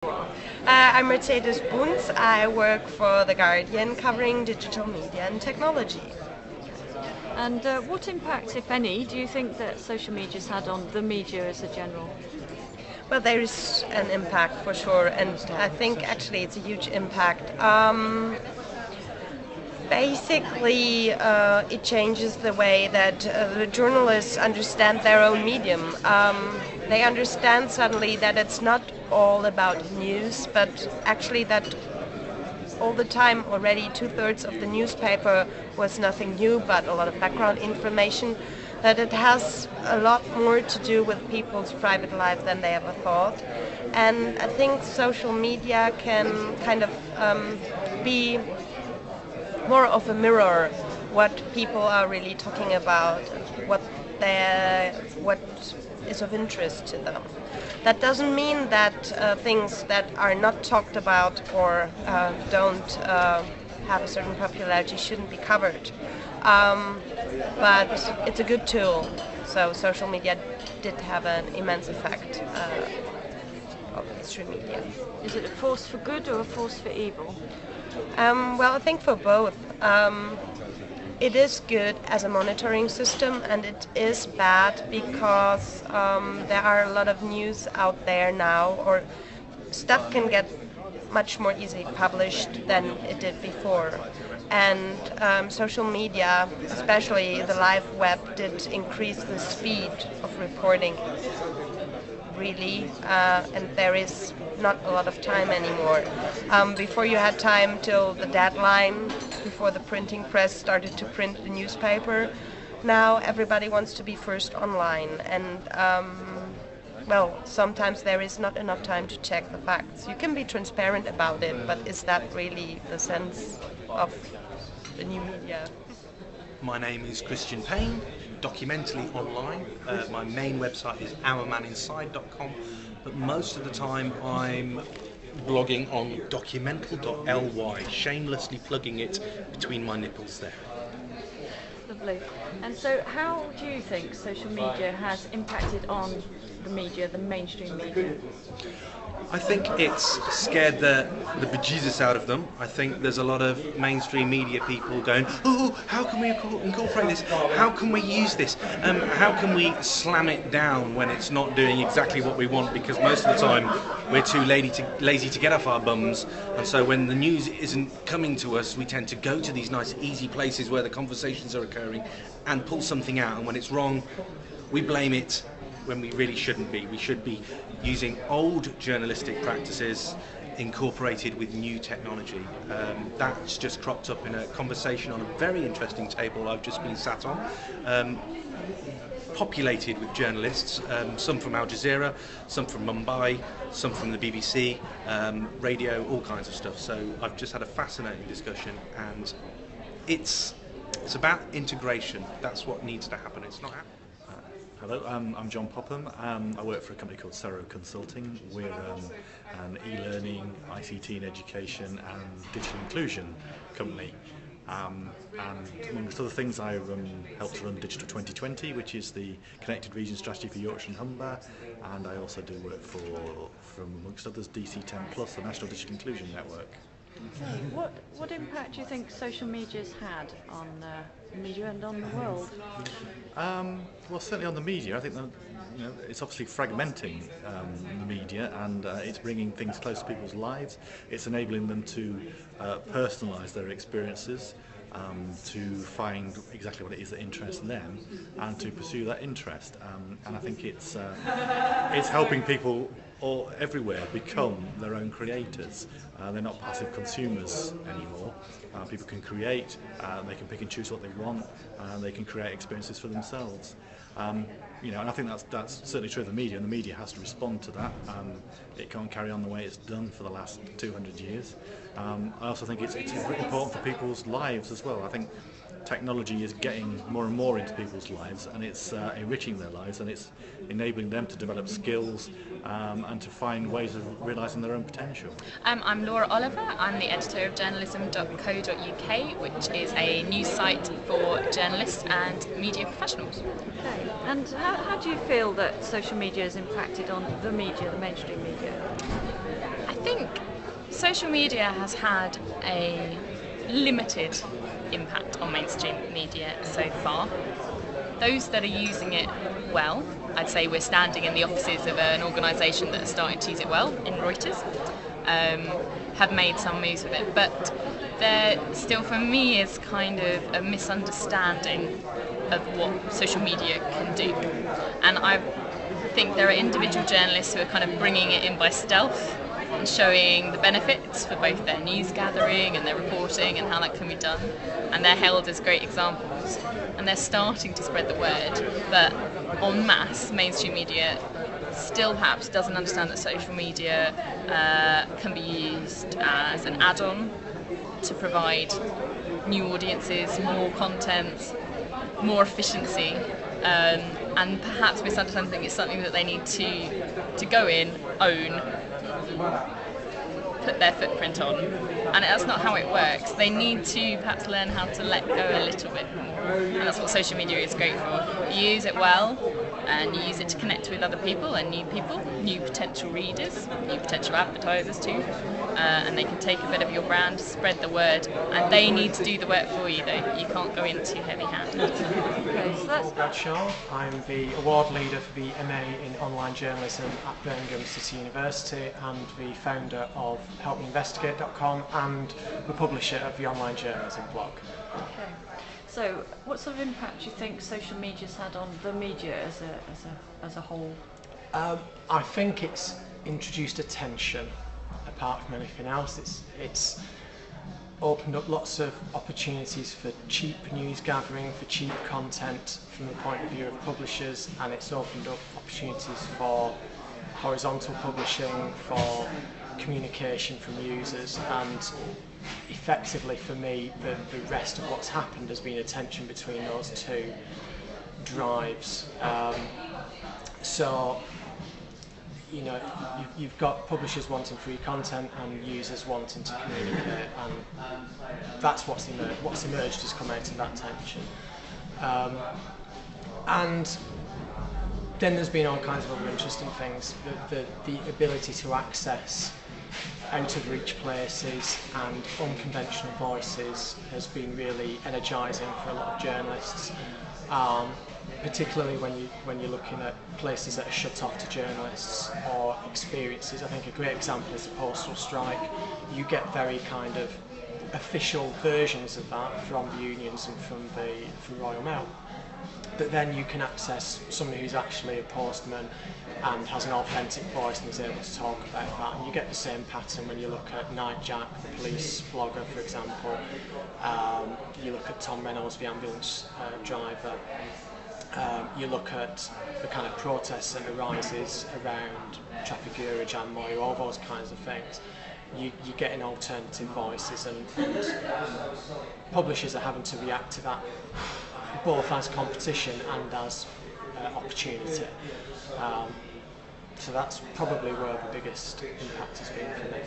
I'm Mercedes Bunz. I work for The Guardian covering digital media and technology. And what impact, if any, do you think that social media has had on the media as a general? Well, there is an impact for sure, and I think actually it's a huge impact. Basically, it changes the way that the journalists understand their own medium. They understand suddenly that it's not all about news, but actually that all the time already 2/3 of the newspaper was nothing new but a lot of background information, that it has a lot more to do with people's private life than they ever thought. And I think social media can kind of be more of a mirror what people are really talking about, what what is of interest to them. That doesn't mean that things that are not talked about or don't have a certain popularity shouldn't be covered. But it's a good tool. So social media did have an immense effect of history media. Is it a force for good or a force for evil? Well, I think for both. It is good as a monitoring system, and it is bad because there are a lot of news out there now, or stuff can get much more easily published than it did before. And social media, especially the live web, did increase the speed of reporting, really, and there is not a lot of time anymore. Before you had time till the deadline, before the printing press started to print the newspaper. Now everybody wants to be first online, and well, sometimes there is not enough time to check the facts. You can be transparent about it, but is that really the sense of the new media? My name is Payne, documentally online. My main website is ourmaninside.com, but most of the time I'm blogging on documental.ly, shamelessly plugging it between my nipples there. Lovely. And so how do you think social media has impacted on the media, the mainstream media? I think it's scared the bejesus out of them. I think there's a lot of mainstream media people going, oh, how can we incorporate this? How can we use this? How can we slam it down when it's not doing exactly what we want? Because most of the time we're too lazy to get off our bums. And so when the news isn't coming to us, we tend to go to these nice easy places where the conversations are occurring and pull something out. And when it's wrong, we blame it when we really shouldn't be. We should be using old journalistic practices incorporated with new technology. That's just cropped up in a conversation on a very interesting table I've just been sat on, populated with journalists, some from Al Jazeera, some from Mumbai, some from the BBC, radio, all kinds of stuff. So I've just had a fascinating discussion, and it's about integration. That's what needs to happen. It's not happening. Hello, I'm John Popham. I work for a company called Sero Consulting. We're an e-learning, ICT and education and digital inclusion company. And amongst other things, I help to run Digital 2020, which is the connected region strategy for Yorkshire and Humber. And I also do work from amongst others, DC10 Plus, the National Digital Inclusion Network. Okay. What impact do you think social media's had on the media and on the world? Well, certainly on the media. I think that, it's obviously fragmenting the media, and it's bringing things close to people's lives. It's enabling them to personalise their experiences, to find exactly what it is that interests them, and to pursue that interest. And I think it's helping people everywhere become their own creators. They're not passive consumers anymore. People can create, they can pick and choose what they want, they can create experiences for themselves. And I think that's certainly true of the media, and the media has to respond to that. It can't carry on the way it's done for the last 200 years. I also think it's important for people's lives as well. I think technology is getting more and more into people's lives, and it's enriching their lives, and it's enabling them to develop skills and to find ways of realising their own potential. I'm Laura Oliver. I'm the editor of journalism.co.uk, which is a news site for journalists and media professionals. Okay. And how do you feel that social media has impacted on the media, the mainstream media? I social media has had a limited impact on mainstream media so far. Those that are using it well, I'd say we're standing in the offices of an organisation that is starting to use it well, in Reuters, have made some moves with it, but there still for me is kind of a misunderstanding of what social media can do. And I think there are individual journalists who are kind of bringing it in by stealth and showing the benefits for both their news gathering and their reporting and how that can be done, and they're held as great examples, and they're starting to spread the word. But en masse, mainstream media still perhaps doesn't understand that social media can be used as an add-on to provide new audiences, more content, more efficiency, and perhaps misunderstanding it's something that they need to go in, own, put their footprint on, and that's not how it works. They need to perhaps learn how to let go a little bit more, and that's what social media is great for. You use it well, and you use it to connect with other people, new potential readers, new potential advertisers too, and they can take a bit of your brand, spread the word, and they need to do the work for you though. You can't go in too heavy-handed. Okay, so that's Paul Bradshaw. I'm the award leader for the MA in online journalism at Birmingham City University and the founder of helpmeinvestigate.com and the publisher of the online journalism blog. okay. So, what sort of impact do you think social media's had on the media as a whole? I think it's introduced attention. Apart from anything else, it's opened up lots of opportunities for cheap news gathering, for cheap content from the point of view of publishers, and it's opened up opportunities for horizontal publishing, for communication from users, and effectively for me the rest of what's happened has been a tension between those two drives. So you know, you've got publishers wanting free content and users wanting to communicate, and that's what's emerged has come out of that tension. And then there's been all kinds of other interesting things. The ability to access out of reach places and unconventional voices has been really energising for a lot of journalists. Particularly when you're looking at places that are shut off to journalists or experiences. I think a great example is the postal strike. You get very kind of official versions of that from the unions and from Royal Mail. But then you can access someone who's actually a postman and has an authentic voice and is able to talk about that. And you get the same pattern when you look at Nightjack, the police blogger, for example. You look at Tom Reynolds, the ambulance driver. You look at the kind of protests that arises around traffic Eurojam, all those kinds of things. You're getting alternative voices, and publishers are having to react to that both as competition and as opportunity. So that's probably where the biggest impact has been for me.